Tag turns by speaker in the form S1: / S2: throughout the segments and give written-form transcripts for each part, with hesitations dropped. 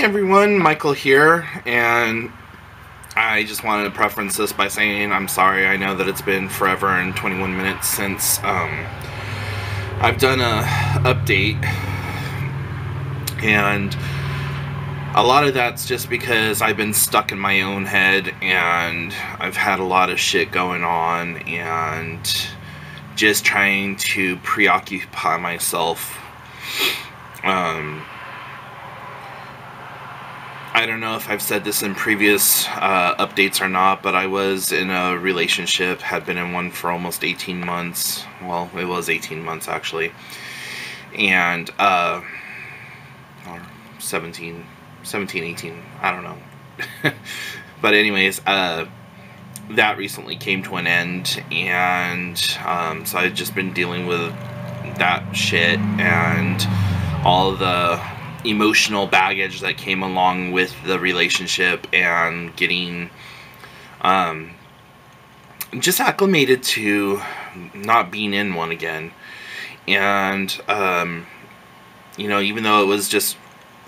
S1: everyone, Michael here, and I just wanted to preference this by saying I'm sorry. I know that it's been forever and 21 minutes since I've done a update, and a lot of that's just because I've been stuck in my own head, and I've had a lot of shit going on, and just trying to preoccupy myself. I don't know if I've said this in previous updates or not, but I was in a relationship, had been in one for almost 18 months. Well, it was 18 months actually. And, or 17, 18, I don't know. But anyways, that recently came to an end, and so I've just been dealing with that shit and all the emotional baggage that came along with the relationship, and getting just acclimated to not being in one again. And you know, even though it was just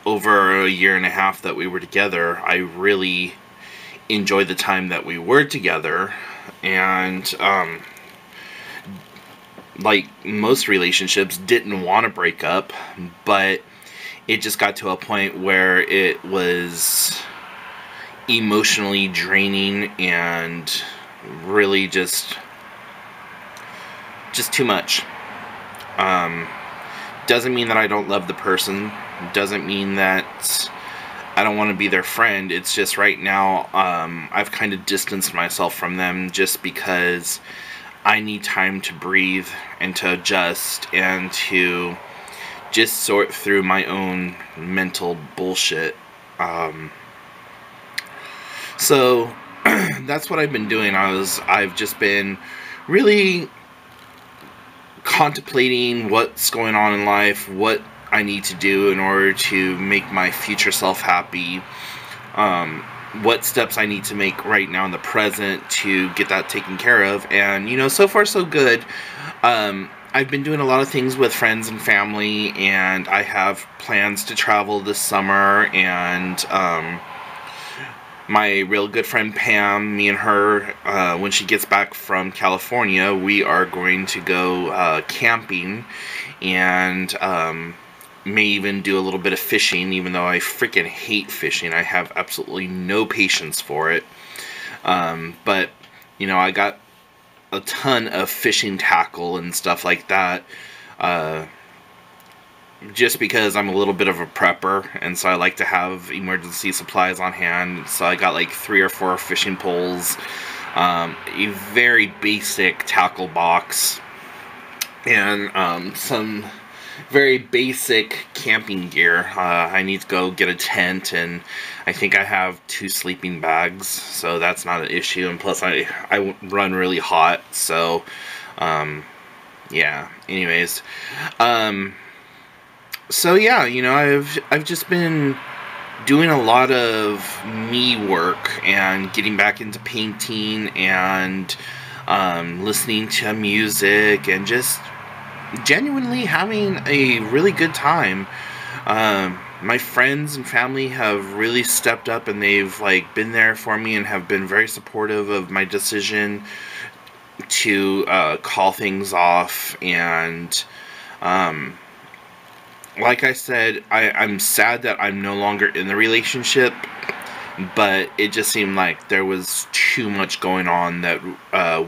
S1: over a year and a half that we were together, I really enjoyed the time that we were together. And like most relationships, didn't want to break up, but it just got to a point where it was emotionally draining and really just too much. Doesn't mean that I don't love the person. Doesn't mean that I don't want to be their friend. It's just right now I've kind of distanced myself from them just because I need time to breathe and to adjust and to just sort through my own mental bullshit. So that's what I've been doing. I've just been really contemplating what's going on in life, what I need to do in order to make my future self happy, what steps I need to make right now in the present to get that taken care of. And, you know, so far so good. I've been doing a lot of things with friends and family, and I have plans to travel this summer, and my real good friend Pam, me and her, when she gets back from California, we are going to go camping, and may even do a little bit of fishing, even though I freaking hate fishing. I have absolutely no patience for it. But, you know, I got a ton of fishing tackle and stuff like that, just because I'm a little bit of a prepper, and so I like to have emergency supplies on hand. So I got like 3 or 4 fishing poles, a very basic tackle box, and some very basic camping gear. I need to go get a tent, and I think I have 2 sleeping bags, so that's not an issue. And plus I run really hot, so yeah, anyways, so yeah, you know, I've just been doing a lot of me work and getting back into painting and listening to music and just genuinely having a really good time. My friends and family have really stepped up, and they've like been there for me and have been very supportive of my decision to call things off. And like I said, I'm sad that I'm no longer in the relationship, but it just seemed like there was too much going on that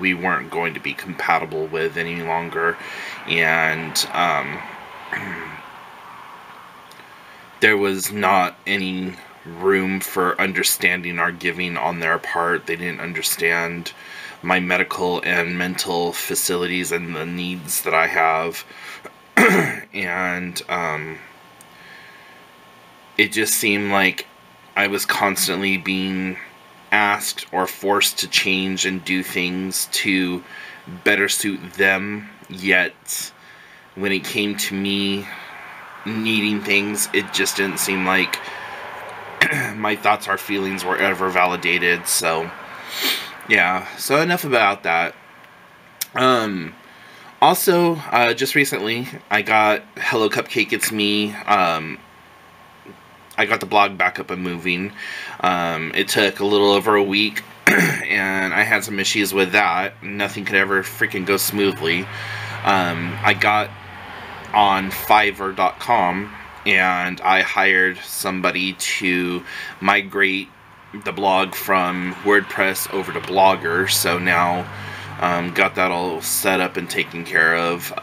S1: we weren't going to be compatible with any longer. And there was not any room for understanding our giving on their part. They didn't understand my medical and mental facilities and the needs that I have. And it just seemed like I was constantly being asked or forced to change and do things to better suit them, yet when it came to me needing things, it just didn't seem like my thoughts or feelings were ever validated. So yeah, so enough about that. Also, just recently, I got Hello Cupcake It's Me I got the blog back up and moving. It took a little over a week, and I had some issues with that. Nothing could ever freaking go smoothly. I got on Fiverr.com, and I hired somebody to migrate the blog from WordPress over to Blogger. So now got that all set up and taken care of.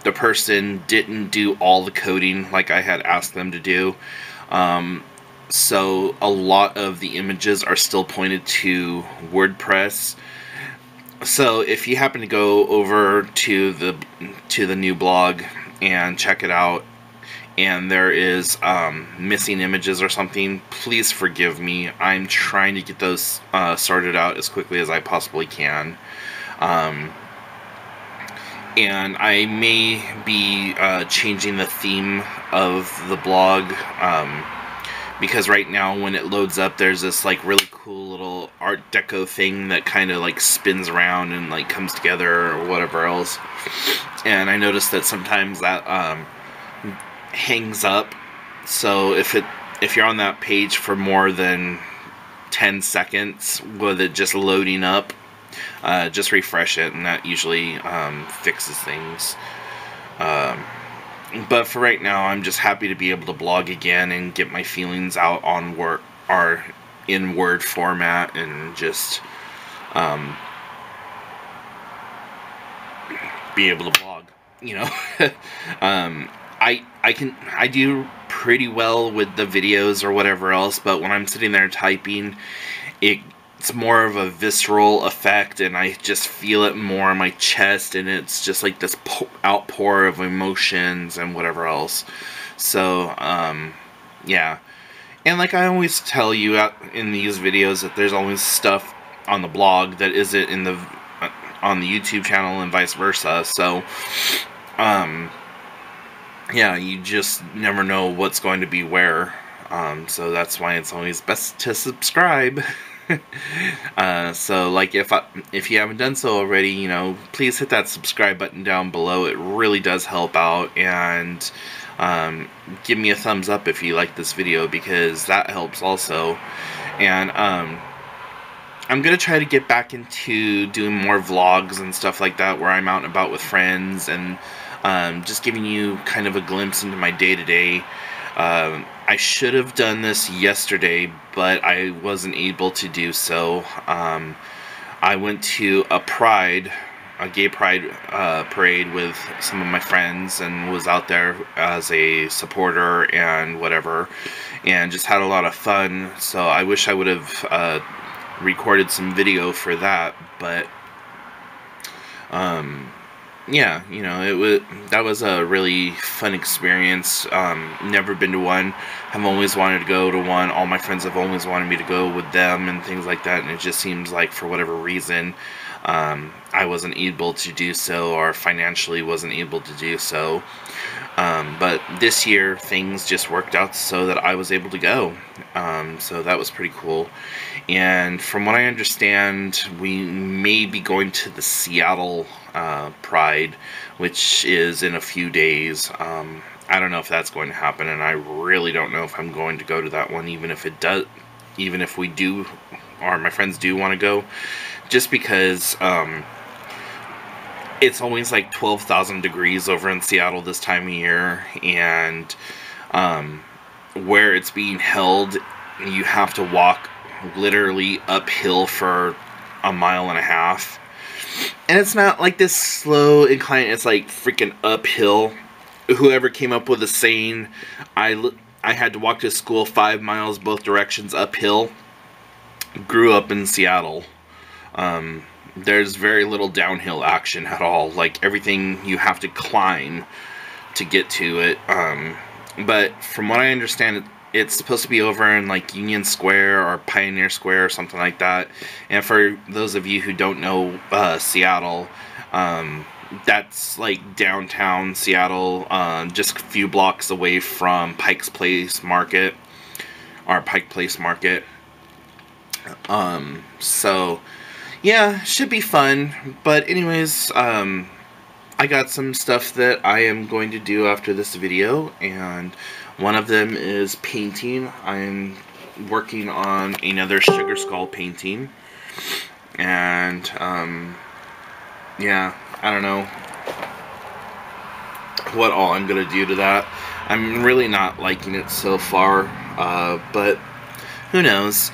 S1: The person didn't do all the coding like I had asked them to do. So a lot of the images are still pointed to WordPress. So if you happen to go over to the new blog and check it out, and there is missing images or something, please forgive me. I'm trying to get those sorted out as quickly as I possibly can. And I may be changing the theme of the blog, because right now when it loads up, there's this like really cool little Art Deco thing that kind of like spins around and like comes together or whatever else. And I noticed that sometimes that hangs up. So if you're on that page for more than 10 seconds with it just loading up, just refresh it, and that usually fixes things. But for right now, I'm just happy to be able to blog again and get my feelings out on in Word format, and just be able to blog, you know. I do pretty well with the videos or whatever else, but when I'm sitting there typing, it's more of a visceral effect, and I just feel it more in my chest, and it's just like this outpour of emotions and whatever else. So, yeah. And like I always tell you in these videos, that there's always stuff on the blog that isn't on the YouTube channel, and vice versa. So, yeah, you just never know what's going to be where. So that's why it's always best to subscribe. So like if you haven't done so already, you know, please hit that subscribe button down below. It really does help out, and give me a thumbs up if you like this video, because that helps also. And I'm gonna try to get back into doing more vlogs and stuff like that, where I'm out and about with friends, and just giving you kind of a glimpse into my day-to-day. I should have done this yesterday, but I wasn't able to do so. I went to a gay pride parade with some of my friends, and was out there as a supporter and whatever, and just had a lot of fun. So I wish I would have recorded some video for that, but yeah, you know, that was a really fun experience. Never been to one. I've always wanted to go to one. All my friends have always wanted me to go with them and things like that, and it just seems like for whatever reason I wasn't able to do so, or financially wasn't able to do so. But this year things just worked out so that I was able to go. So that was pretty cool. And from what I understand, we may be going to the Seattle Pride, which is in a few days. I don't know if that's going to happen, and I really don't know if I'm going to go to that one, even if we do, or my friends do want to go, just because it's always like 12,000 degrees over in Seattle this time of year, and where it's being held, you have to walk literally uphill for 1.5 miles. And it's not like this slow incline, it's like freaking uphill. Whoever came up with the saying, I had to walk to school 5 miles both directions uphill, grew up in Seattle. There's very little downhill action at all. Like, everything you have to climb to get to it. But from what I understand, it's supposed to be over in like Union Square or Pioneer Square or something like that. And for those of you who don't know Seattle, that's like downtown Seattle, just a few blocks away from Pike Place Market. So yeah, should be fun. But anyways, I got some stuff that I am going to do after this video, and one of them is painting. I'm working on another Sugar Skull painting, and yeah, I don't know what all I'm gonna do to that. I'm really not liking it so far, but who knows.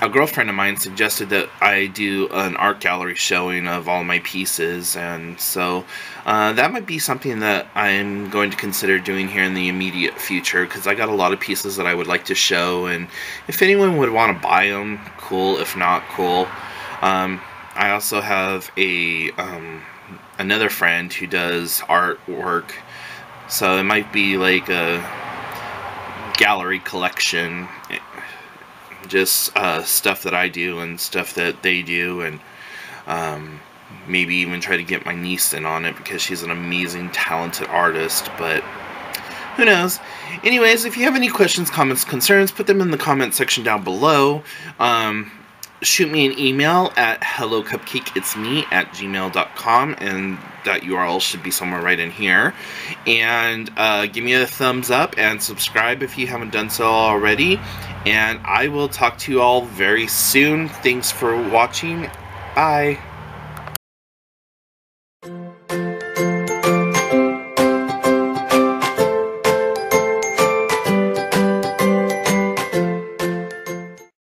S1: A girlfriend of mine suggested that I do an art gallery showing of all my pieces, and so that might be something that I'm going to consider doing here in the immediate future, because I got a lot of pieces that I would like to show, and if anyone would want to buy them, cool. If not, cool. I also have another friend who does artwork, so it might be like a gallery collection, just stuff that I do and stuff that they do, and maybe even try to get my niece in on it, because she's an amazing, talented artist, but who knows. Anyways, if you have any questions, comments, concerns, put them in the comment section down below. Shoot me an email at hellocupcakeitsme@gmail.com, and that URL should be somewhere right in here. And give me a thumbs up and subscribe if you haven't done so already. And I will talk to you all very soon. Thanks for watching. Bye.